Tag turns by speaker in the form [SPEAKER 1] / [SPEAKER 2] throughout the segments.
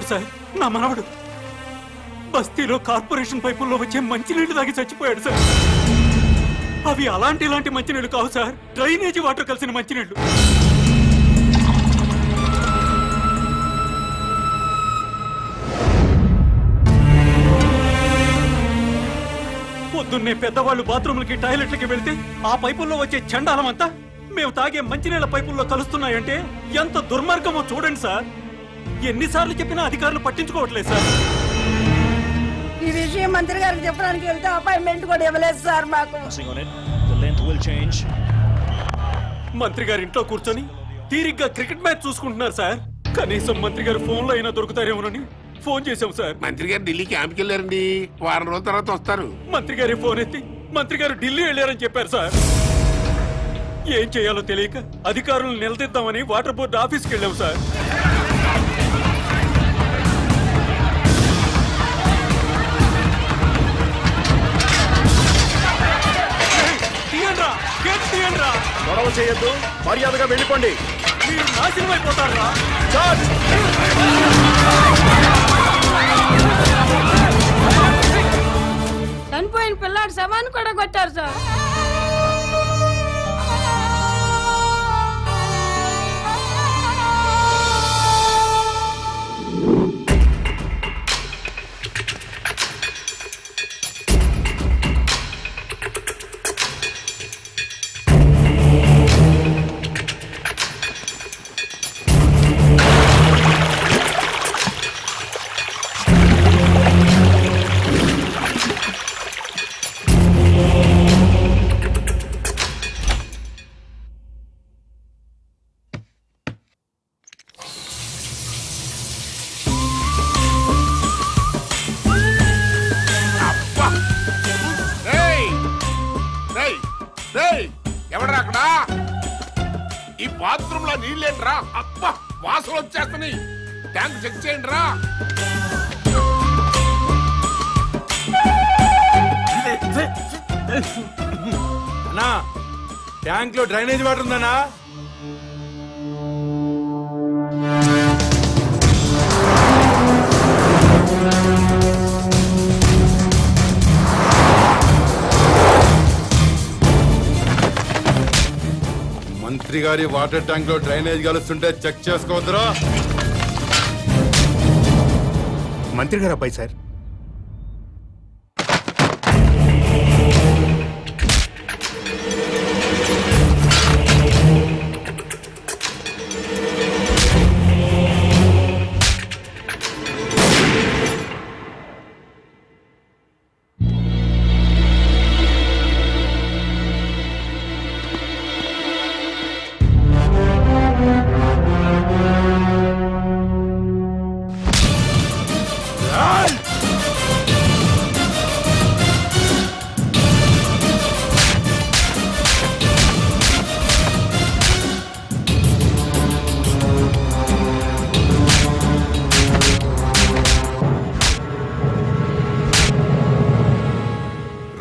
[SPEAKER 1] మనవడు సార్, నా మనవడు బస్తీలో కార్పొరేషన్ పైపుల్లో వచ్చే మంచినీళ్లు తాగి చచ్చిపోయాడు సార్. అవి ఇలాంటి మంచినీళ్లు కావు సార్, డ్రైనేజీ వాటర్ కలిసిన మంచినీళ్లు. పొద్దున్నే పెద్దవాళ్ళు బాత్రూమ్లకి టాయిలెట్లకి వెళ్తే ఆ పైపుల్లో వచ్చే చండాలమంతా మేము తాగే మంచినీళ్ల పైపుల్లో కలుస్తున్నాయంటే ఎంత దుర్మార్గమో చూడండి సార్. ఎన్నిసార్లు చెప్పినా అధికారులు పట్టించుకోవట్లేదు సార్.
[SPEAKER 2] ఈ విషయం మంత్రి గారికి చెప్పడానికి వెళ్తే అపాయింట్మెంట్ కూడా ఇవ్వలేదు సార్ మాకు.
[SPEAKER 1] మంత్రి గారి ఇంట్లో కూర్చొని తీరిగ్గా క్రికెట్ మ్యాచ్ చూసుకుంటున్నారు సార్. కనీసం మంత్రి గారు ఫోన్ లో అయినా దొరుకుతారేమోనని ఫోన్ చేశాం సార్.
[SPEAKER 3] మంత్రి గారు ఢిల్లీ క్యాంప్కి వెళ్ళారండి, వారం రోజుల తర్వాత వస్తారు.
[SPEAKER 1] మంత్రి గారి ఫోన్ ఎత్తి మంత్రి గారు ఢిల్లీ వెళ్ళారని చెప్పారు సార్. ఏం చేయాలో తెలియక అధికారులను నిలదీద్దామని వాటర్ బోర్డు ఆఫీస్కి వెళ్ళాం సార్.
[SPEAKER 4] గొడవ చేయొద్దు, మర్యాదగా వెళ్ళిపోండి.
[SPEAKER 1] మీరు నాశనం అయిపోతారా?
[SPEAKER 2] చనిపోయిన పిల్లాడు శవాన్ని కూడా కొట్టారు సార్.
[SPEAKER 3] ఎవడరా అక్కడ? ఈ బాత్రూమ్ లో నీళ్ళేంట్రా? అబ్బా వాసన వచ్చేస్తున్నాయి. ట్యాంక్ చెక్ చేయండి రా.
[SPEAKER 4] అన్నా, ట్యాంక్ లో డ్రైనేజ్ వాటర్ ఉందన్నా? మంత్రి గారి వాటర్ ట్యాంక్ లో డ్రైనేజ్ కలుస్తుంటే చెక్ చేసుకోవద్దురా.
[SPEAKER 5] మంత్రి గారు అబ్బాయి సార్.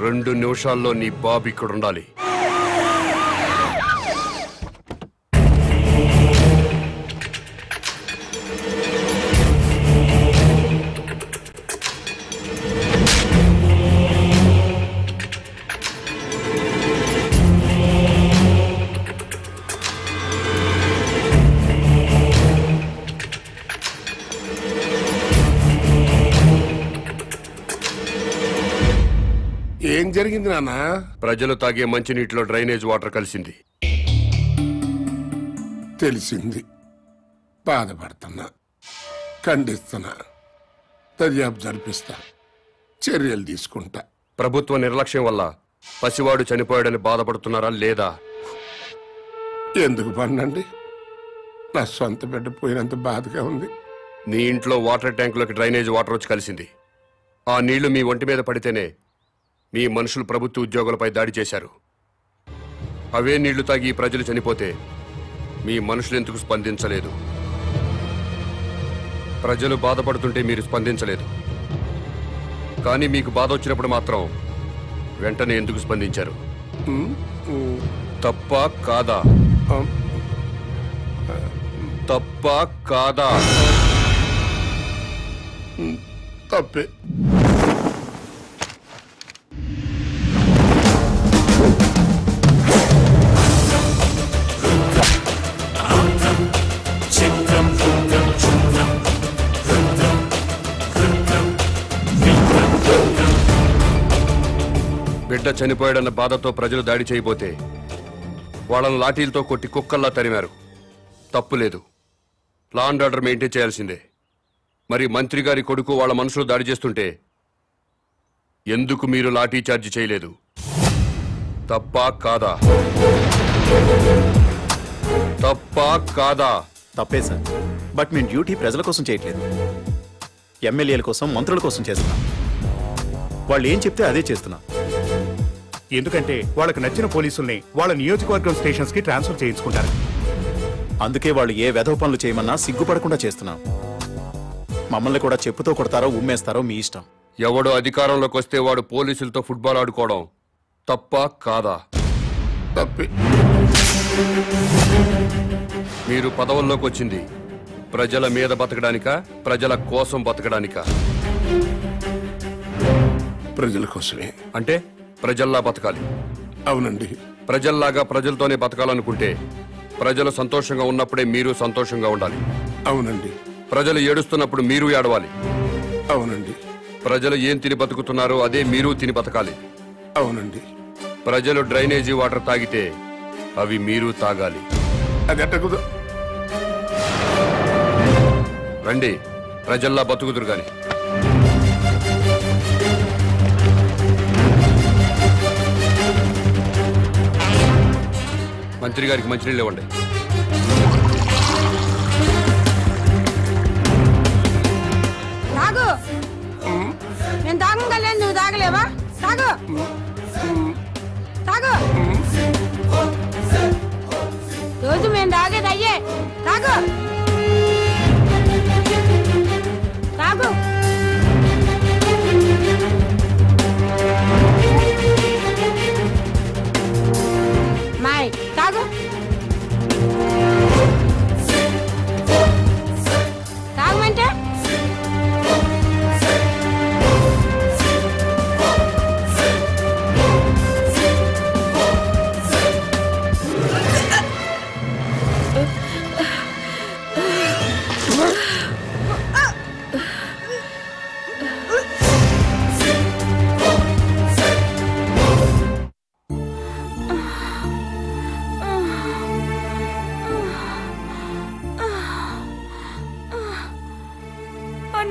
[SPEAKER 6] రెండు నిమిషాల్లో నీ బాబు ఇక్కడ ఉండాలి.
[SPEAKER 3] ఏం జరిగింది నాన్న?
[SPEAKER 6] ప్రజలు తాగే మంచినీటిలో డ్రైనేజ్ వాటర్ కలిసింది.
[SPEAKER 3] తెలిసింది. బాధపడుతున్నా, ఖండిస్తున్నా, దర్యాప్తు జరిపిస్తా, చర్యలు తీసుకుంటా.
[SPEAKER 6] ప్రభుత్వ నిర్లక్ష్యం వల్ల పసివాడు చనిపోయాడని బాధపడుతున్నారా లేదా?
[SPEAKER 3] ఎందుకు పన్నండి, నా సొంత బిడ్డ పోయినంత బాధగా ఉంది.
[SPEAKER 6] నీ ఇంట్లో వాటర్ ట్యాంకులోకి డ్రైనేజ్ వాటర్ వచ్చి కలిసింది. ఆ నీళ్లు మీ ఒంటి మీద పడితేనే మీ మనుషులు ప్రభుత్వ ఉద్యోగులపై దాడి చేశారు. అవే నీళ్లు తాగి ప్రజలు చనిపోతే మీ మనుషులు ఎందుకు స్పందించలేదు? ప్రజలు బాధపడుతుంటే మీరు స్పందించలేదు, కానీ మీకు బాధ వచ్చినప్పుడు మాత్రం వెంటనే ఎందుకు స్పందించారు? తప్ప కాదా? తప్ప కాదా?
[SPEAKER 3] తప్పే.
[SPEAKER 6] బిడ్డ చనిపోయాడన్న బాధతో ప్రజలు దాడి చేయబోతే వాళ్ళను లాఠీలతో కొట్టి కుక్కల్లా తరిమారు. తప్పులేదు, లా అండ్ ఆర్డర్ మెయింటైన్ చేయాల్సిందే. మరి మంత్రి గారి కొడుకు వాళ్ళ మనుషులు దాడి చేస్తుంటే ఎందుకు మీరు లాఠీ చార్జ్ చేయలేదు? తప్పా కాదా? తప్పా కాదా?
[SPEAKER 7] తప్పే సార్. బట్ మేము డ్యూటీ ప్రజల కోసం చేయట్లేదు, ఎమ్మెల్యేల కోసం, మంత్రుల కోసం చేస్తున్నాం. వాళ్ళు ఏం చెప్తే అదే చేస్తున్నాం.
[SPEAKER 5] ఎందుకంటే వాళ్ళకి నచ్చిన పోలీసుల్ని వాళ్ళ నియోజకవర్గం స్టేషన్స్ కి ట్రాన్స్ఫర్ చేయించుకుంటారు.
[SPEAKER 7] అందుకే వాళ్ళు ఏ వెధవ పనులు చేయమన్నా సిగ్గుపడకుండా చేస్తున్నాం. మమ్మల్ని కూడా చెప్పుతో కొడతారో ఉమ్మేస్తారో మీ ఇష్టం.
[SPEAKER 6] ఎవడో అధికారంలోకి వస్తే వాడు పోలీసులతో ఫుట్బాల్ ఆడుకోవడం తప్పా కాదా?
[SPEAKER 3] తప్పే.
[SPEAKER 6] మీరు పదవుల్లోకి వచ్చింది ప్రజల మీద బతకడానికా, ప్రజల కోసం బతకడానికా?
[SPEAKER 3] ప్రజల కోసమే.
[SPEAKER 6] అంటే ప్రజల్లా బతకాలి.
[SPEAKER 3] అవునండి.
[SPEAKER 6] ప్రజల్లాగా ప్రజలతోనే బతకాలనుకుంటే ప్రజలు సంతోషంగా ఉన్నప్పుడే మీరు సంతోషంగా ఉండాలి.
[SPEAKER 3] అవునండి.
[SPEAKER 6] ప్రజలు ఏడుస్తున్నప్పుడు మీరు ఏడవాలి.
[SPEAKER 3] అవునండి.
[SPEAKER 6] ప్రజలు ఏం తిని బతుకుతున్నారో అదే మీరు తిని బతకాలి.
[SPEAKER 3] అవునండి.
[SPEAKER 6] ప్రజలు డ్రైనేజీ వాటర్ తాగితే అవి మీరు తాగాలి.
[SPEAKER 3] అది ఎట్టకుదు.
[SPEAKER 6] రండి, ప్రజల్లా బతుకుదురు గాని. మంత్రి గారికి మంచినీళ్ళు ఇవ్వండి.
[SPEAKER 2] తాగు. నేను తాగలేదు, నువ్వు తాగలేవా? తాగు తాగు. రోజు మేము తాగేది అయ్యే. తాగు తాగు. మాయ్ తాగు. తాగమంటే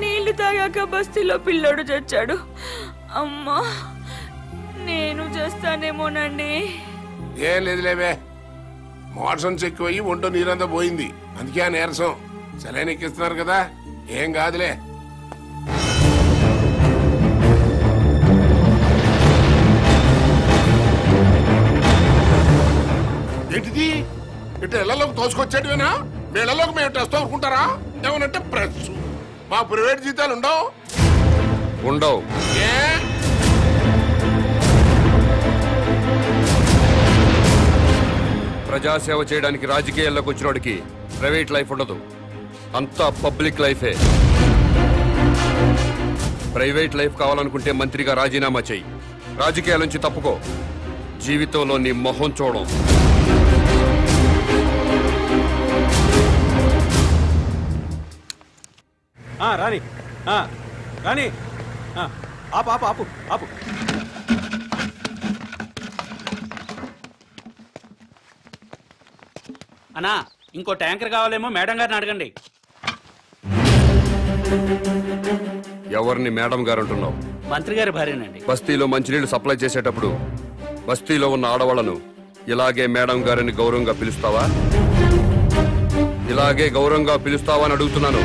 [SPEAKER 8] నీళ్లు తాగాక బస్తీలో పిల్లోడు చచ్చాడు. అమ్మా, నేను చేస్తానేమోనండి.
[SPEAKER 3] ఏం లేదులేవే, మోషన్స్ ఎక్కువయ్యి ఒంటో నీరంతా పోయింది, అందుకే ఆ నీరసం. సెలైన్ ఎక్కిస్తున్నారు కదా, ఏం కాదులే. ఏంటిది? ఇటు ఇళ్లలోకి తోసుకొచ్చేటివేనా? మీ ఇళ్లలోకి మేము టెస్ట్ అనుకుంటారా? ఏమనంటే ప్రెస్. మా ప్రైవేట్ జీతాలు ఉండవు.
[SPEAKER 6] ఉండవు.
[SPEAKER 3] ఏ
[SPEAKER 6] ప్రజాసేవ చేయడానికి రాజకీయాల్లోకి వచ్చినోడికి ప్రైవేట్ లైఫ్ ఉండదు, అంతా పబ్లిక్ లైఫే. ప్రైవేట్ లైఫ్ కావాలనుకుంటే మంత్రిగా రాజీనామా చెయ్యి, రాజకీయాల నుంచి తప్పుకో, జీవితంలో నీ మొహం చూడం.
[SPEAKER 1] రాని రాని, ఆపు ఆపు ఆపు ఆపు.
[SPEAKER 9] అన్నా, ఇంకో ట్యాంకర్ కావాలేమో మేడం గారిని అడగండి.
[SPEAKER 6] ఎవరిని మేడం గారు అంటున్నావు?
[SPEAKER 9] మంత్రి గారి భార్యనండి.
[SPEAKER 6] బస్తీలో మంచినీళ్లు సప్లై చేసేటప్పుడు బస్తీలో ఉన్న ఆడవాళ్లను ఇలాగే మేడం గారిని గౌరవంగా పిలుస్తావా? ఇలాగే గౌరవంగా పిలుస్తావా అని అడుగుతున్నాను.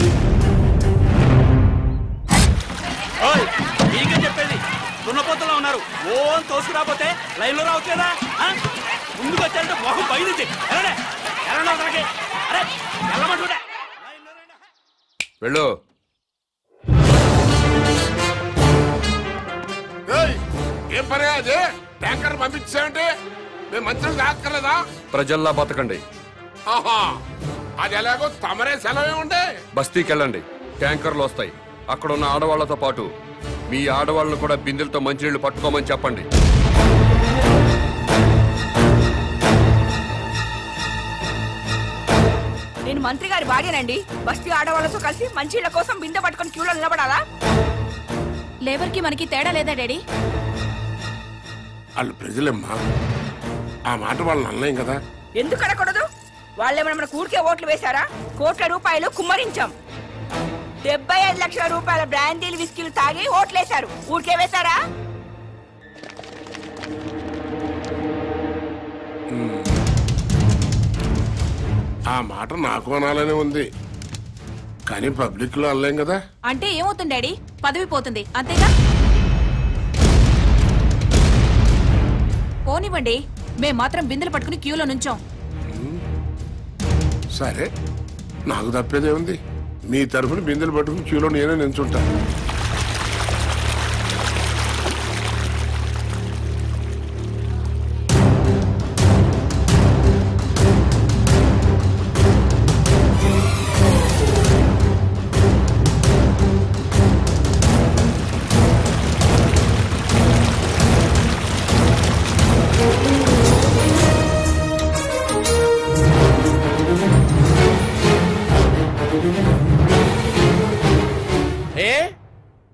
[SPEAKER 9] మీకే చెప్పేది, దున్నపోతలో ఉన్నారు. ఓ తోసుకురాపోతే లైన్ లో రావట్లేదా? ముందుకు వచ్చారంటే మొహం బయలుదే.
[SPEAKER 6] వెళ్ళు.
[SPEAKER 3] ఏం పని అది? ట్యాంకర్ పంపించామంటే మేము మంచిగా కాక్కర్లేదా?
[SPEAKER 6] ప్రజల్లా బతకండి.
[SPEAKER 3] ఆహా, అది ఎలాగో తమరే సెలవే ఉండే.
[SPEAKER 6] బస్తీకి వెళ్ళండి, ట్యాంకర్లు వస్తాయి. అక్కడ ఉన్న ఆడవాళ్లతో పాటు మీ ఆడవాళ్ళను కూడా బిందెలతో మంచినీళ్లు పట్టుకోమని చెప్పండి.
[SPEAKER 8] నేను మంత్రి గారి భార్యనండి. బస్తీ ఆడవాళ్ళతో కలిసి మంచిళ్ళ కోసం బిందె పట్టుకొని క్యూలో నిలబడాలా?
[SPEAKER 10] లేబర్ కి మనకి తేడా లేదా డాడీ?
[SPEAKER 3] వాళ్ళు ప్రజలమ్మా, ఆ మాట వాళ్ళని అనలేం కదా.
[SPEAKER 8] ఎందుకు అనకూడదు? వాళ్ళేమైనా మన ఊరికే ఓట్లు వేశారా? కోట్ల రూపాయలు కుమ్మరించాం. 75 లక్షల రూపాయల బ్రాండీలు విస్కీలు తాగి ఓట్లేశారు. ఊరికే వేశారా?
[SPEAKER 3] ఆ మాట నాకు అనాలనే ఉంది, కానీ పబ్లిక్ లో అనలేం కదా.
[SPEAKER 10] అంటే ఏమవుతుంది డాడీ? పదవి పోతుంది అంతేగా? పోనివ్వండి, మేం మాత్రం బిందెలు పట్టుకుని క్యూలో నుంచోం.
[SPEAKER 3] సరే, నాకు తప్పేదే ఉంది. మీ తరఫున బిందెలు పట్టుకుని క్యూలో నేనే నిల్చుంటా.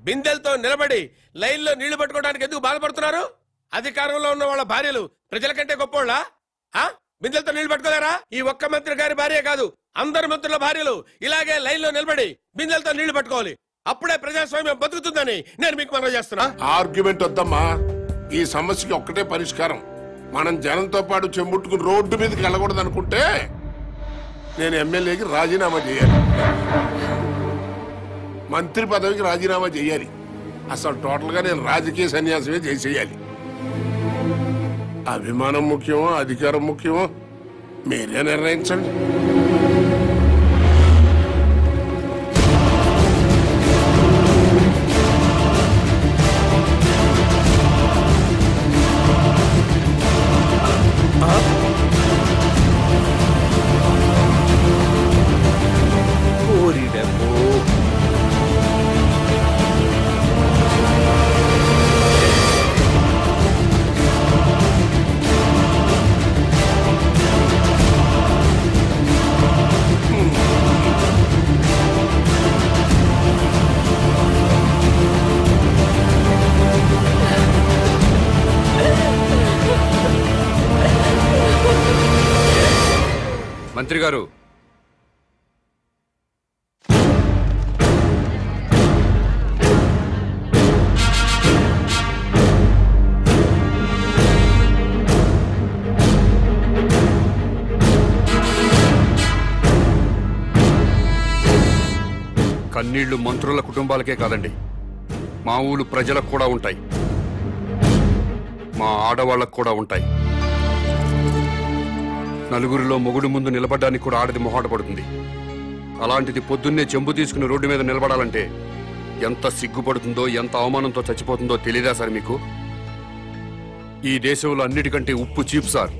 [SPEAKER 11] బిందెలతో నిలబడి లైన్లో నీళ్లు పట్టుకోవడానికి ఎందుకు బాధపడుతున్నారు? అధికారంలో ఉన్న వాళ్ళ భార్యలు ప్రజల కంటే గొప్పోళ్ళా? బిందెలతో నీళ్లు పట్టుకోలేరా? ఈ ఒక్క మంత్రి గారి భార్య కాదు, అందరు మంత్రుల భార్యలు ఇలాగే లైన్లో నిలబడి బిందెలతో నీళ్లు పట్టుకోవాలి. అప్పుడే ప్రజాస్వామ్యం బతుకుతుందని నేను మీకు మనవి చేస్తున్నా.
[SPEAKER 3] ఆర్గ్యుమెంట్ వద్దమ్మా. ఈ సమస్యకి ఒక్కటే పరిష్కారం. మనం జనంతో పాటు చెంబుట్టుకుని రోడ్డు మీదకి వెళ్ళకూడదు అనుకుంటే నేను ఎమ్మెల్యేకి రాజీనామా చేయాలి, మంత్రి పదవికి రాజీనామా చేయాలి. అసలు టోటల్ గా నేను రాజకీయ సన్యాసమే చేసేయాలి. అభిమానం ముఖ్యమో అధికారం ముఖ్యమో మీరే నిర్ణయించండి.
[SPEAKER 6] మంత్రి గారు, కన్నీళ్లు మంత్రుల కుటుంబాలకే కాదండి, మా ఊళ్ళు ప్రజలకు కూడా ఉంటాయి, మా ఆడవాళ్లకు కూడా ఉంటాయి. నలుగురిలో మొగుడు ముందు నిలబడడానికి కూడా ఆడది మొహాట పడుతుంది. అలాంటిది పొద్దున్నే చెంబు తీసుకుని రోడ్డు మీద నిలబడాలంటే ఎంత సిగ్గుపడుతుందో, ఎంత అవమానంతో చచ్చిపోతుందో తెలీదా సార్ మీకు? ఈ దేశంలో అన్నిటికంటే ఉప్పు చీప్ సార్.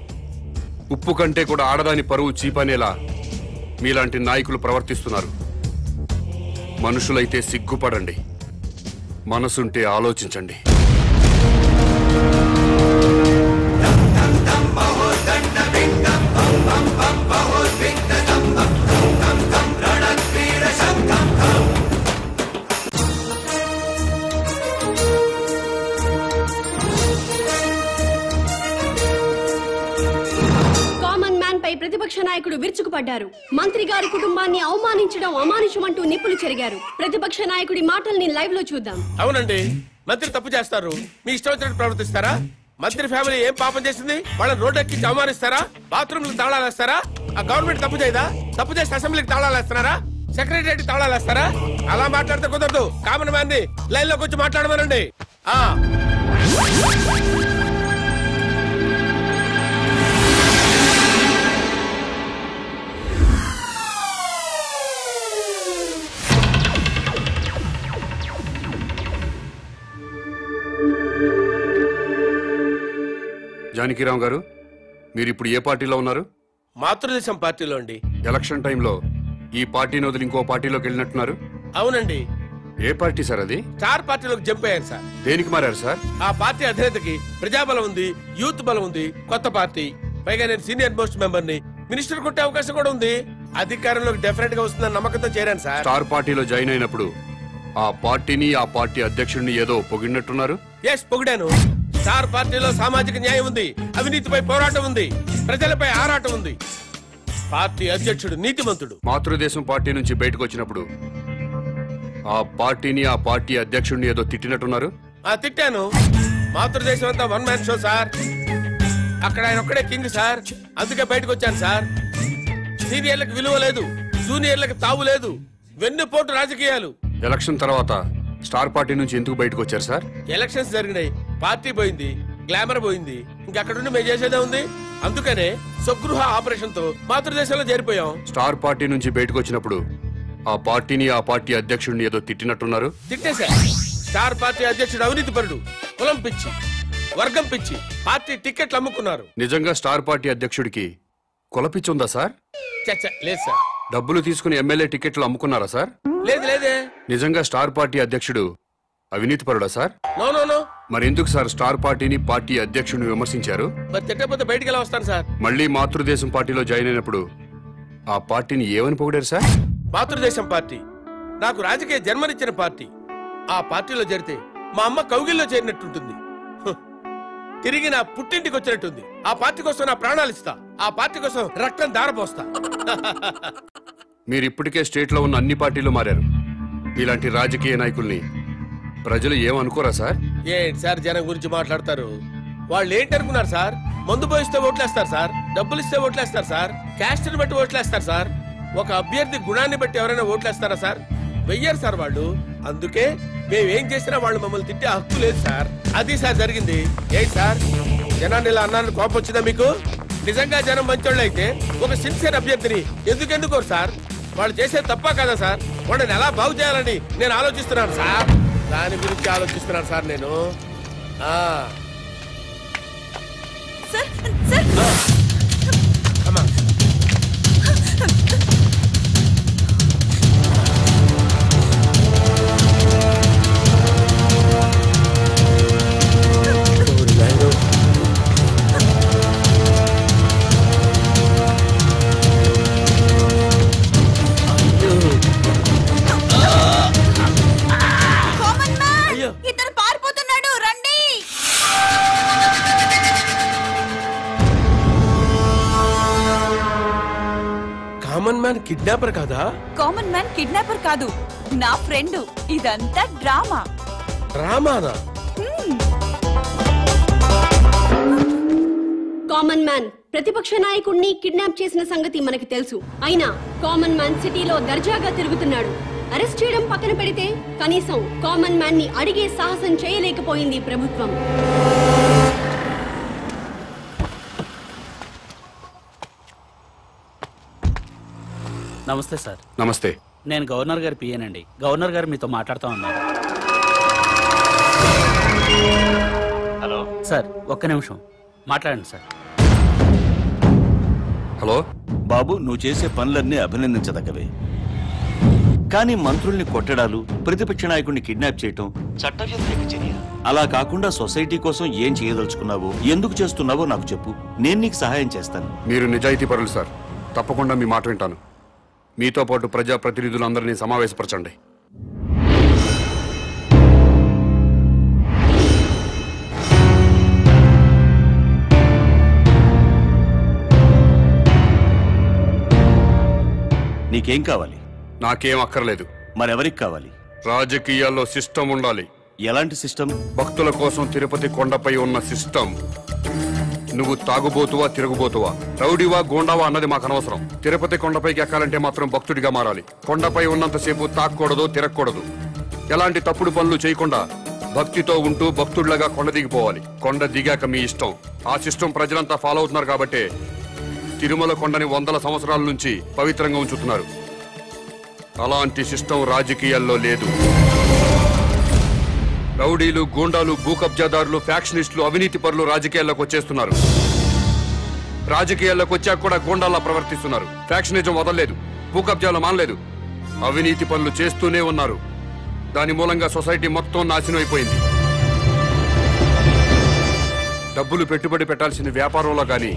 [SPEAKER 6] ఉప్పు కంటే కూడా ఆడదాని పరువు చీప్ అనేలా మీలాంటి నాయకులు ప్రవర్తిస్తున్నారు. మనుషులైతే సిగ్గుపడండి, మనసుంటే ఆలోచించండి.
[SPEAKER 12] ప్రతిపక్ష నాయకుడు విరుచుకుపడ్డారు. మంత్రి గారి కుటుంబాన్ని అవమానించడం అమానుషమంటూ నిప్పులు చెరిగారు. ప్రతిపక్ష నాయకుడి మాటల్ని లైవ్ లో చూద్దాం.
[SPEAKER 11] అవునండి, మంత్రి తప్పు చేస్తారు, మీ ఇష్టం వచ్చినట్టు ప్రవర్తిస్తారా? మంత్రి ఫ్యామిలీ ఏం పాపం చేసింది? వాళ్ళని రోడ్డెక్కి అవమానిస్తారా? బాత్రూమ్లకు తాళాలు వేస్తారా? ఆ గవర్నమెంట్ తప్పు చేయదా? తప్పు చేసి అసెంబ్లీకి తాళాలు వేస్తున్నారా? సెక్రటరీ తాళాలు వేస్తారా? అలా మాట్లాడితే కుదరదు. కామన్ మ్యాన్ ని లైన్ లోకి వచ్చి మాట్లాడమనండి.
[SPEAKER 6] జానకిరామ్ గారు, మీరు ఇప్పుడు ఏ పార్టీలో ఉన్నారు?
[SPEAKER 11] మాతృదేశం పార్టీలో అండి.
[SPEAKER 6] ఎలక్షన్ టైంలో ఈ పార్టీని వదిలి ఇంకో పార్టీలోకి వెళ్ళినట్టున్నారు.
[SPEAKER 11] అవునండి.
[SPEAKER 6] ఏ పార్టీ సార్ అది?
[SPEAKER 11] స్టార్ పార్టీలోకి జంప్ అయ్యాను సార్.
[SPEAKER 6] దేనికి మారారు సార్?
[SPEAKER 11] ఆ పార్టీ అధినేతకి ప్రజాబలం ఉంది, యూత్ బలం ఉంది, కొత్త పార్టీ. పైగా నేను సీనియర్ మోస్ట్ మెంబర్ ని, మినిస్టర్ కొట్టే అవకాశం కూడా ఉంది. అధికారంలోకి డెఫినెట్ గా వస్తుందని నమ్మకంతో చేరాను సార్.
[SPEAKER 6] స్టార్ పార్టీలో జాయిన్ అయినప్పుడు ఆ పార్టీని ఆ పార్టీ అధ్యక్షుడిని ఏదో పొగిడినట్టున్నారు.
[SPEAKER 11] ఎస్, పొగిడాను. స్టార్ పార్టీలో సామాజిక న్యాయం ఉంది, అవినీతిపై పోరాటం ఉంది, ప్రజలపై ఆరాటం ఉంది. పార్టీ అధ్యక్షుడు నీతిమంతుడు.
[SPEAKER 6] మాతృదేశం పార్టీ నుంచి బయటకు వచ్చినప్పుడు ఆ పార్టీని ఆ పార్టీ అధ్యక్షుడిని ఏదో తిట్టినట్టున్నారు.
[SPEAKER 11] తిట్టాను. మాతృదేశం అంతా వన్ మ్యాన్ షో సార్. అక్కడ ఆయన ఒక్కడే కింగ్ సార్. అందుకే బయటకు వచ్చాను సార్. సీనియర్లకు విలువ లేదు, జూనియర్లకు తావు లేదు, వెన్నుపోటు రాజకీయాలు.
[SPEAKER 6] ఎలక్షన్ తర్వాత స్టార్ పార్టీ నుంచి ఎందుకు బయటకు వచ్చారు సార్?
[SPEAKER 11] ఎలక్షన్స్ జరిగినాయి, పార్టీ పోయింది, గ్లామర్ పోయింది, ఇంకక్కడుండి మేము చేసేదే ఉంది. అందుకనే స్వగృహ ఆపరేషన్ తో మాతృదేశంలో చేరిపోయాం.
[SPEAKER 6] స్టార్ పార్టీ నుంచి బయటకు వచ్చినప్పుడు ఆ పార్టీని ఆ పార్టీ అధ్యక్షుడిని ఏదో తిట్టినట్టున్నారు.
[SPEAKER 11] తిట్టేశా. స్టార్ పార్టీ అధ్యక్షుడు అవినీతి పరుడు, కులం పిచ్చి, వర్గం పిచ్చి, పార్టీ టికెట్లు అమ్ముకున్నారు.
[SPEAKER 6] నిజంగా స్టార్ పార్టీ అధ్యక్షుడికి కులపిచ్చి ఉందా సార్?
[SPEAKER 11] లేదు సార్.
[SPEAKER 6] డబ్బులు తీసుకుని ఎమ్మెల్యే టికెట్లు అమ్ముకున్నారా సార్?
[SPEAKER 11] లేదు లేదే.
[SPEAKER 6] నిజంగా స్టార్ పార్టీ అధ్యక్షుడు అవినీతి పరుడా సార్?
[SPEAKER 11] నో.
[SPEAKER 6] మరి ఎందుకు సార్ స్టార్ పార్టీని పార్టీ అధ్యక్షుడిని విమర్శించారు?
[SPEAKER 11] మరి తిట్టకపోతే బయటికి ఎలా వస్తాను సార్?
[SPEAKER 6] మళ్ళీ మాతృదేశం పార్టీలో జాయిన్ అయినప్పుడు ఆ పార్టీని ఏమని పొగిడారు సార్?
[SPEAKER 11] మాతృదేశం పార్టీ నాకు రాజకీయ జన్మనిచ్చిన పార్టీ. ఆ పార్టీలో చేరితే మా అమ్మ కౌగిల్లో చేరినట్టుంటుంది, తిరిగి నా పుట్టింటికి వచ్చినట్టుంది. ఆ పార్టీ కోసం నా ప్రాణాలు ఇస్తా, ఆ పార్టీ కోసం రక్తం దారపోస్తా.
[SPEAKER 6] మీరు ఇప్పటికే స్టేట్ లో ఉన్న అన్ని పార్టీలు మారారు. ఇలాంటి రాజకీయ నాయకుల్ని ప్రజలు ఏమనుకోరా సార్?
[SPEAKER 11] ఏంటి సార్ జనం గురించి మాట్లాడతారు? వాళ్ళు ఏంటనుకున్నారు సార్? మందు పోయిస్తే ఓట్లేస్తారు సార్, డబ్బులు ఇస్తే ఓట్లేస్తారు సార్, క్యాస్ట్ ని బట్టి ఓట్లేస్తారు సార్. ఒక అభ్యర్థి గుణాన్ని బట్టి ఎవరైనా ఓట్లేస్తారా సార్? వెయ్యారు సార్ వాళ్ళు. అందుకే మేమేం చేసినా వాళ్ళు మమ్మల్ని తిట్టే హక్కు లేదు సార్. అది సార్ జరిగింది. ఏంటి సార్ జనాన్ని ఇలా అన్నాను, కోపం వచ్చిందా మీకు? నిజంగా జనం మంచోళ్ళు అయితే ఒక సిన్సియర్ అభ్యర్థిని ఎందుకు ఎన్నుకోరు సార్? వాళ్ళు చేసేది తప్ప కదా సార్? వాళ్ళని ఎలా బాగు చేయాలని నేను ఆలోచిస్తున్నాను సార్. దాని గురించి ఆలోచిస్తున్నాను సార్ నేను.
[SPEAKER 8] ఇతను పారిపోతున్నాడు, రండి.
[SPEAKER 11] కామన్ మ్యాన్ కిడ్నాపర్ కాదా?
[SPEAKER 8] కామన్ మ్యాన్ కిడ్నాపర్ కాదు, నా ఫ్రెండ్. ఇదంతా డ్రామా.
[SPEAKER 11] డ్రామానా?
[SPEAKER 12] కామన్ మ్యాన్ ప్రతిపక్ష నాయకుడిని కిడ్నాప్ చేసిన సంగతి మనకి తెలుసు. అయినా కామన్ మ్యాన్ సిటీలో దర్జాగా తిరుగుతున్నాడు. అరెస్ట్ చేయడం పక్కన పెడితే కనీసం కామన్ మ్యాన్ ని అడిగే సాహసం చేయలేకపోయింది ప్రభుత్వం.
[SPEAKER 9] నమస్తే సార్.
[SPEAKER 6] నమస్తే.
[SPEAKER 9] నేను గవర్నర్ గారి పిఏనండి. గవర్నర్ గారు మీతో మాట్లాడుతూ ఉన్నారు. హలో సార్, ఒక్క నిమిషం మాట్లాడండి సార్.
[SPEAKER 6] హలో
[SPEAKER 13] బాబు, నువ్వు చేసే పనులన్నీ అభినందించదగ్గవే. కానీ మంత్రుల్ని కొట్టడాలు, ప్రతిపక్ష నాయకుడిని కిడ్నాప్ చేయటం చట్టవ్యతిరేక చర్య. అలా కాకుండా సొసైటీ కోసం ఏం చేయదలుచుకున్నావో, ఎందుకు చేస్తున్నావో నాకు చెప్పు, నేను నీకు సహాయం చేస్తాను.
[SPEAKER 6] మీరు నిజాయితీ పరులు సార్. తప్పకుండా మీ మాట వింటాను. మీతో పాటు ప్రజాప్రతినిధులందరినీ సమావేశపరచండి.
[SPEAKER 13] నీకేం కావాలి?
[SPEAKER 6] నాకేం అక్కర్లేదు.
[SPEAKER 13] మరెవరికి కావాలి?
[SPEAKER 6] రాజకీయాల్లో సిస్టమ్ ఉండాలి.
[SPEAKER 13] ఎలాంటి సిస్టమ్?
[SPEAKER 6] భక్తుల కోసం తిరుపతి కొండపై ఉన్న సిస్టమ్. నువ్వు తాగుబోతువా, తిరుగుబోతువా, రౌడీవా, గోండావా అన్నది మాకు అనవసరం. తిరుపతి కొండపైకి ఎక్కాలంటే మాత్రం భక్తుడిగా మారాలి. కొండపై ఉన్నంతసేపు తాక్కూడదు, తిరగకూడదు. ఎలాంటి తప్పుడు పనులు చేయకుండా భక్తితో ఉంటూ భక్తుడిలాగా కొండ దిగిపోవాలి. కొండ దిగాక మీ ఇష్టం. ఆ సిస్టమ్ ప్రజలంతా ఫాలో అవుతున్నారు కాబట్టి తిరుమల కొండని 100 సంవత్సరాల నుంచి పవిత్రంగా ఉంచుతున్నారు. అలాంటి సిస్టమ్ రాజకీయాల్లో లేదు. రౌడీలు, గూండాలు, భూకబ్జాదారులు, ఫ్యాక్షనిస్టులు, అవినీతి పరులు రాజకీయాల్లోకి వచ్చేస్తున్నారు. రాజకీయాల్లోకి వచ్చాక కూడా గూండాల్లా ప్రవర్తిస్తున్నారు. ఫ్యాక్షనిజం వదలలేదు, భూకబ్జాలు మానలేదు, అవినీతి పనులు చేస్తూనే ఉన్నారు. దాని మూలంగా సొసైటీ మొత్తం నాశనం అయిపోయింది. డబ్బులు పెట్టుబడి పెట్టాల్సిన వ్యాపారంలో కానీ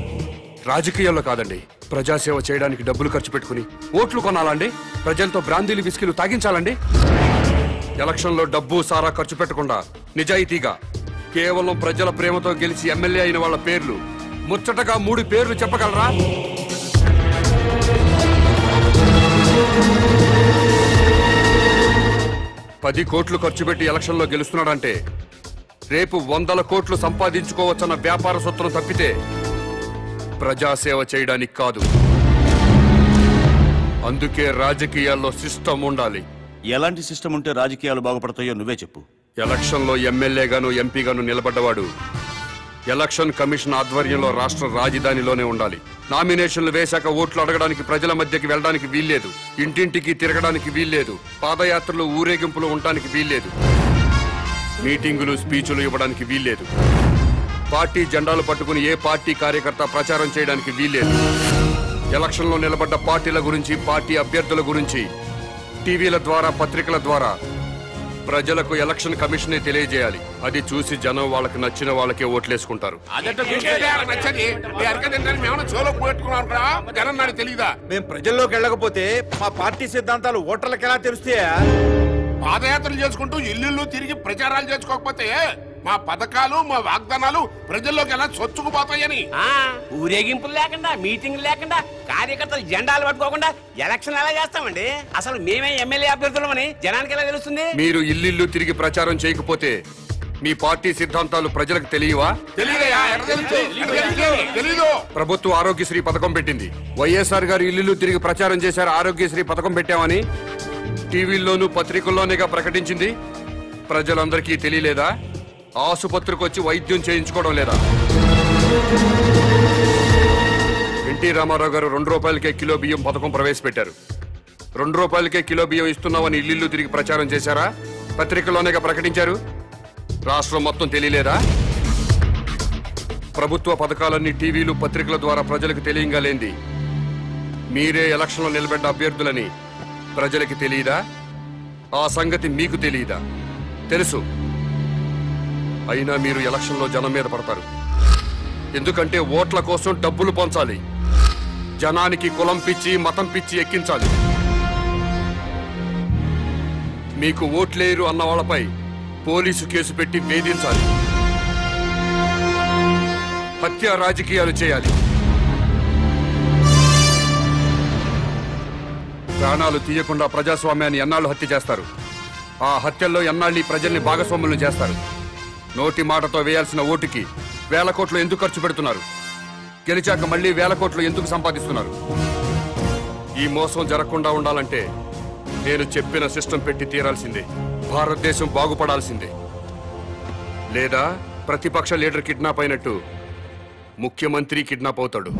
[SPEAKER 6] రాజకీయాల్లో కాదండి. ప్రజాసేవ చేయడానికి డబ్బులు ఖర్చు పెట్టుకుని ఓట్లు కొనాలండి, ప్రజలతో బ్రాందీలు విస్కీలు తాగించాలండి. ఎలక్షన్లో డబ్బు సారా ఖర్చు పెట్టకుండా నిజాయితీగా కేవలం ప్రజల ప్రేమతో గెలిచి ఎమ్మెల్యే అయిన వాళ్ళ పేర్లు ముచ్చటగా 3 పేర్లు చెప్పగలరా? $10 కోట్లు ఖర్చు పెట్టి ఎలక్షన్లో గెలుస్తున్నాడంటే రేపు 100 కోట్లు సంపాదించుకోవచ్చన్న వ్యాపార సూత్రం తప్పితే ప్రజాసేవ చేయడానికి కాదు. అందుకే రాజకీయాల్లో సిస్టమ్ ఉండాలి.
[SPEAKER 13] ఎలాంటి సిస్టమ్ ఉంటే రాజకీయాలు బాగుపడతాయో నువ్వే చెప్పు.
[SPEAKER 6] ఎలక్షన్లో ఎమ్మెల్యేగాను ఎంపీగాను నిలబడ్డవాడు ఎలక్షన్ కమిషన్ ఆధ్వర్యంలో రాష్ట్ర రాజధానిలోనే ఉండాలి. నామినేషన్లు వేశాక ఓట్లు అడగడానికి ప్రజల మధ్యకి వెళ్ళడానికి వీల్లేదు, ఇంటింటికి తిరగడానికి వీల్లేదు, పాదయాత్రలు ఊరేగింపులు ఉండడానికి వీల్లేదు, మీటింగులు స్పీచులు ఇవ్వడానికి వీల్లేదు, పార్టీ జెండాలు పట్టుకుని ఏ పార్టీ కార్యకర్త ప్రచారం చేయడానికి వీల్లేదు. ఎలక్షన్లో నిలబడ్డ పార్టీల గురించి, పార్టీ అభ్యర్థుల గురించి టీవీల ద్వారా, పత్రికల ద్వారా ప్రజలకు ఎలక్షన్ కమిషనే తెలియజేయాలి. అది చూసి జనం వాళ్ళకి నచ్చిన వాళ్ళకే ఓట్లేసుకుంటారు.
[SPEAKER 14] మేము ప్రజల్లోకి వెళ్ళకపోతే మా పార్టీ సిద్ధాంతాలు ఓటర్లకు ఎలా తెలుస్తాయా?
[SPEAKER 3] పాదయాత్రలు చేసుకుంటూ ఇల్లు తిరిగి ప్రచారాలు చేసుకోకపోతే మా పథకాలు, మా వాగ్దానాలు ప్రజల్లోకి ఎలా చొచ్చుకుపోతాయని.
[SPEAKER 9] ఊరేగింపులు లేకుండా, మీటింగ్ లేకుండా, కార్యకర్తలు జెండాలు పట్టుకోకుండా ఎలక్షన్ ఎలా చేస్తామండి? అసలు మేమే ఎమ్మెల్యే అభ్యర్థులమని జనానికి ఎలా తెలుస్తుంది?
[SPEAKER 6] మీరు ఇల్లు తిరిగి ప్రచారం చేయకపోతే మీ పార్టీ సిద్ధాంతాలు ప్రజలకు తెలియవా? ప్రభుత్వ ఆరోగ్యశ్రీ పథకం పెట్టింది. వైఎస్ఆర్ గారు ఇల్లు తిరిగి ప్రచారం చేశారు, ఆరోగ్యశ్రీ పథకం పెట్టామని టీవీల్లోనూ పత్రికల్లోనేగా ప్రకటించింది. ప్రజలందరికీ తెలియలేదా? ఆసుపత్రికి వచ్చి వైద్యం చేయించుకోవడం లేదా? ఎన్టీ రామారావు గారు ₹2 కిలో బియ్యం పథకం ప్రవేశపెట్టారు. ₹2 కిలో బియ్యం ఇస్తున్నామని ఇల్లు తిరిగి ప్రచారం చేశారా? పత్రికల్లోనేగా ప్రకటించారు. రాష్ట్రం మొత్తం తెలియలేదా? ప్రభుత్వ పథకాలన్నీ టీవీలు, పత్రికల ద్వారా ప్రజలకు తెలియంగాలేంది మీరే ఎలక్షన్లో నిలబడ్డ అభ్యర్థులని ప్రజలకి తెలియదా? ఆ సంగతి మీకు తెలియదా? తెలుసు. అయినా మీరు ఎలక్షన్లో జనం మీద పడతారు. ఎందుకంటే ఓట్ల కోసం డబ్బులు పంచాలి, జనానికి కులం పిచ్చి, మతం పిచ్చి ఎక్కించాలి. మీకు ఓట్లేరు అన్న వాళ్ళపై పోలీసు కేసు పెట్టి వేధించాలి, హత్య రాజకీయాలు చేయాలి. ప్రాణాలు తీయకుండా ప్రజాస్వామ్యాన్ని ఎన్నాళ్ళు హత్య చేస్తారు? ఆ హత్యల్లో ఎన్నాళ్ళు ఈ ప్రజల్ని భాగస్వాములను చేస్తారు? నోటి మాటతో వేయాల్సిన ఓటుకి వేల కోట్లు ఎందుకు ఖర్చు పెడుతున్నారు? గెలిచాక మళ్ళీ వేల కోట్లు ఎందుకు సంపాదిస్తున్నారు? ఈ మోసం జరగకుండా ఉండాలంటే నేను చెప్పిన సిస్టమ్ పెట్టి తీరాల్సిందే. భారతదేశం బాగుపడాల్సిందే. లేదా ప్రతిపక్ష లీడర్ కిడ్నాప్ అయినట్టు ముఖ్యమంత్రి కిడ్నాప్ అవుతాడు.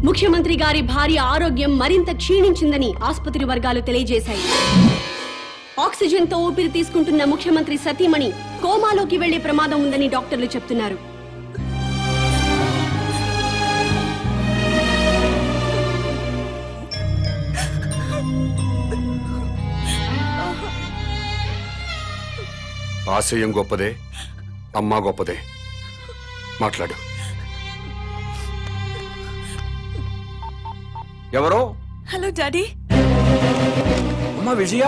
[SPEAKER 12] ముఖ్యమంత్రి గారి భార్య ఆరోగ్యం మరింత క్షీణించిందని ఆసుపత్రి వర్గాలు తెలియజేశాయి. ఆక్సిజన్ తో ఊపిరి తీసుకుంటున్న ముఖ్యమంత్రి సతీమణి కోమాలోకి వెళ్లే ప్రమాదం ఉందని డాక్టర్లు చెప్తున్నారు.
[SPEAKER 6] ఆశయం గొప్పదే, అమ్మ గొప్పదే. మాట్లాడు.
[SPEAKER 15] ఎవరో?
[SPEAKER 16] Hello daddy.
[SPEAKER 15] అమ్మా విజయ,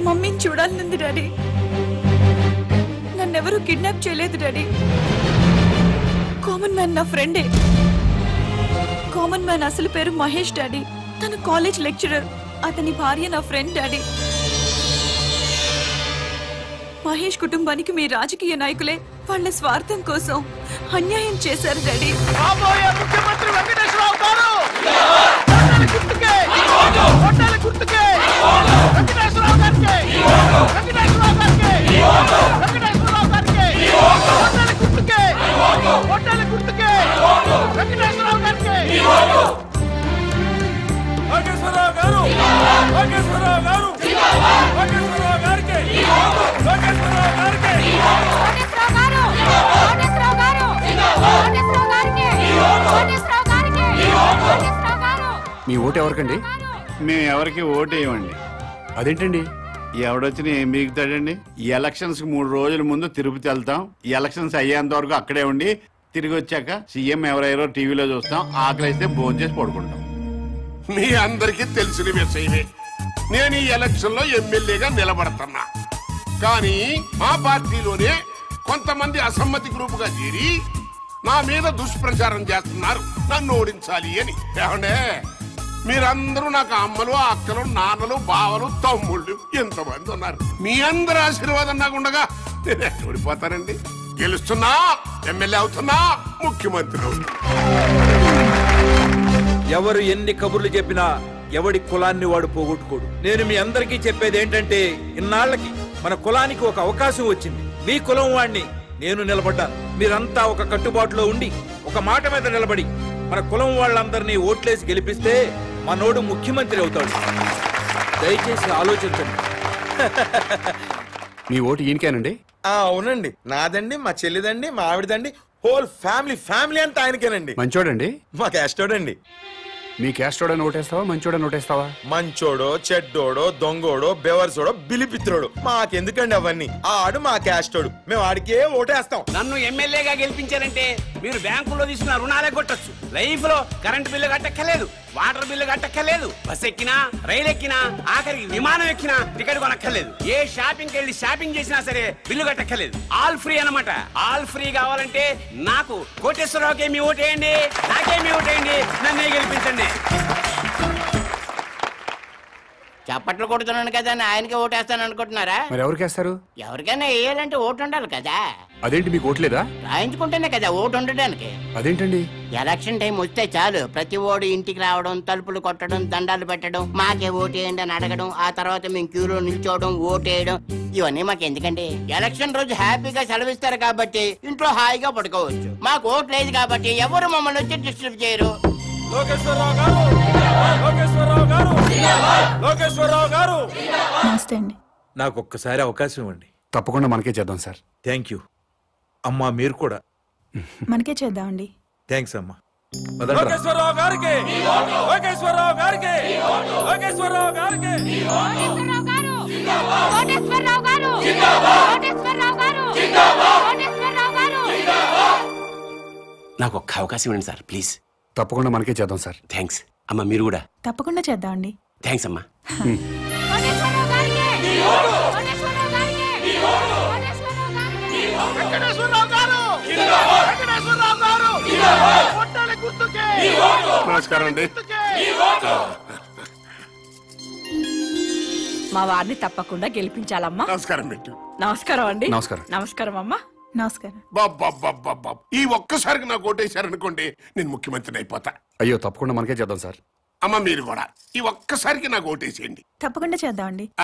[SPEAKER 16] మమ్మీని చూడాలనుంది డాడీ. నన్నెవరూ కిడ్నాప్ చేయలేదు డాడీ. కామన్ మ్యాన్ నా ఫ్రెండే. కామన్ మ్యాన్ అసలు పేరు మహేష్ డాడీ. తన కాలేజ్ లెక్చరర్. అతని భార్య నా ఫ్రెండ్ డాడీ. మహేష్ కుటుంబానికి మీ రాజకీయ నాయకులే వాళ్ళ స్వార్థం కోసం అన్యాయం చేశారు డాడీ.
[SPEAKER 11] ముఖ్యమంత్రి వెంకటేశ్వరరావు గారు
[SPEAKER 5] మీ ఓటు ఎవరికండి?
[SPEAKER 17] మేము ఎవరికి ఓటు వేయమండి.
[SPEAKER 5] అదేంటండి?
[SPEAKER 17] ఎవడొచ్చిన ఏం మిగుతాడండి? ఈ ఎలక్షన్స్ 3 రోజుల ముందు తిరుపతి వెళ్తాం. ఈ ఎలక్షన్స్ అయ్యేంత వరకు అక్కడే ఉండి తిరిగి వచ్చాక సీఎం ఎవరెవరో టీవీలో చూస్తాం. ఆకలి అయితే భోజనం చేసి పడుకుంటాం.
[SPEAKER 3] మీ అందరికీ తెలిసిన విషయమే. నేను ఈ ఎలక్షన్ లో ఎమ్మెల్యేగా నిలబడుతున్నా. కానీ మా పార్టీలోనే కొంతమంది అసమ్మతి గ్రూప్ గా చేరి నా మీద దుష్ప్రచారం చేస్తున్నారు, నన్ను ఓడించాలి అని. ఏమండే, మీరందరూ నాకు అమ్మలు, అక్కలు, నాన్నలు, బావలు, తమ్ముళ్ళు ఎంతమంది ఉన్నారు. మీ అందరి ఆశీర్వాదం నాకు ఉండగా నేను ఎక్కడ ఓడిపోతానండి? గెలుస్తున్నా, ఎమ్మెల్యే అవుతున్నా, ముఖ్యమంత్రి అవుతున్నా.
[SPEAKER 14] ఎవరు ఎన్ని కబుర్లు చెప్పినా ఎవడి కులాన్ని వాడు పోగొట్టుకోడు. నేను మీ అందరికీ చెప్పేది ఏంటంటే, ఇన్నాళ్లకి మన కులానికి ఒక అవకాశం వచ్చింది. మీ కులం వాడిని నేను నిలబడ్డాను. మీరంతా ఒక కట్టుబాటులో ఉండి ఒక మాట మీద నిలబడి మన కులం వాళ్ళందరినీ ఓట్లేసి గెలిపిస్తే మనోడు ముఖ్యమంత్రి అవుతాడు. దయచేసి ఆలోచించండి.
[SPEAKER 5] మీ ఓటు ఈయనకేనండి?
[SPEAKER 14] అవునండి, నాదండి, మా చెల్లిదండి, మా ఆవిడదండి, హోల్ ఫ్యామిలీ అంతా ఆయనకేనండి.
[SPEAKER 5] మంచోడండి?
[SPEAKER 14] మా క్యాస్టోడండి.
[SPEAKER 5] మీ క్యాస్టోడని ఓటేస్తావా, మంచోడని ఓటేస్తావా?
[SPEAKER 14] మంచోడో, చెడ్డోడో, దొంగోడో, బెవర్సోడో, బిలిపిత్రోడు మాకెందుకండి అవన్నీ? ఆడు మా క్యాస్టోడు, మేము ఆడికే ఓటేస్తాం.
[SPEAKER 9] నన్ను ఎమ్మెల్యేగా గెలిపించారంటే మీరు బ్యాంకులో తీసుకున్న రుణాలే కొట్టచ్చు. లైఫ్ లో కరెంట్ బిల్లు కట్టక్కర్లేదు, వాటర్ బిల్లు కట్టక్కర్లేదు, బస్ ఎక్కినా, రైలు ఎక్కినా, ఆఖరికి విమానం ఎక్కినా టికెట్ కొనక్కర్లేదు. ఏ షాపింగ్ వెళ్ళి షాపింగ్ చేసినా సరే బిల్లు కట్టక్కర్లేదు. ఆల్ ఫ్రీ అన్నమాట. ఆల్ ఫ్రీ కావాలంటే నాకు కోటేశ్వరరావుకే మీ ఓటేయండి, నాకే మీ ఓటేయండి, నన్నే గెలిపించండి.
[SPEAKER 18] చప్పట్లు కొడుతున్నాను కదా అని ఆయనకే ఓటేస్తాను అనుకుంటున్నారా?
[SPEAKER 5] మరి ఎవరికేస్తారు?
[SPEAKER 18] ఎవరికైనా వేయాలంటే ఓటు ఉండాలి కదా.
[SPEAKER 5] అదేంటి, మీకు ఓట్లేదా?
[SPEAKER 18] రాయించుకుంటేనే కదా ఓటు ఉండడానికి.
[SPEAKER 5] అదేంటండి?
[SPEAKER 18] ఎలక్షన్ టైం వస్తే చాలు ప్రతి ఓడు ఇంటికి రావడం, తలుపులు కొట్టడం, దండాలు పెట్టడం, మాకే ఓటేయండి అని అడగడం, ఆ తర్వాత మేము క్యూలో నిల్చోవడం, ఓటేయడం, ఇవన్నీ మాకు ఎందుకండి? ఎలక్షన్ రోజు హ్యాపీగా సెలవిస్తారు కాబట్టి ఇంట్లో హాయిగా పడుకోవచ్చు. మాకు ఓటు లేదు కాబట్టి ఎవరు మమ్మల్ని వచ్చి డిస్టర్బ్ చేయరు.
[SPEAKER 16] నమస్తే అండి.
[SPEAKER 14] నాకు ఒక్కసారి అవకాశం ఇవ్వండి.
[SPEAKER 5] తప్పకుండా మనకే చేద్దాం సార్.
[SPEAKER 14] థ్యాంక్ యూ అమ్మా. మీరు కూడా
[SPEAKER 16] మనకే చేద్దామండి.
[SPEAKER 14] థ్యాంక్స్ అమ్మా.
[SPEAKER 11] లోకేశ్వరరావు గారికి, లోకేశ్వరరావు గారికి, లోకేశ్వరరావు గారికి,
[SPEAKER 9] నాకు ఒక్క అవకాశం ఇవ్వండి సార్, ప్లీజ్.
[SPEAKER 5] తప్పకుండా మనకే చేద్దాం సార్.
[SPEAKER 9] థ్యాంక్స్ అమ్మా. మీరు కూడా
[SPEAKER 16] తప్పకుండా చేద్దామండి.
[SPEAKER 9] థ్యాంక్స్ అమ్మా.
[SPEAKER 3] నమస్కారం అండి.
[SPEAKER 8] మా వారిని తప్పకుండా గెలిపించాలమ్మా.
[SPEAKER 3] నమస్కారం పెట్టు.
[SPEAKER 8] నమస్కారం అండి.
[SPEAKER 5] నమస్కారం.
[SPEAKER 8] నమస్కారం అమ్మా.
[SPEAKER 16] నమస్కారం.
[SPEAKER 3] బాబా, ఈ ఒక్కసారికి నాకు ఓటేశారనుకోండి, నేను ముఖ్యమంత్రిని అయిపోతా.
[SPEAKER 5] అయ్యో, తప్పకుండా మనకే చేద్దాం సార్.
[SPEAKER 3] అమ్మ మీరు కూడా ఈ ఒక్కసారికి నాకు ఓటేసేయండి.
[SPEAKER 16] తప్పకుండా చేద్దామండి.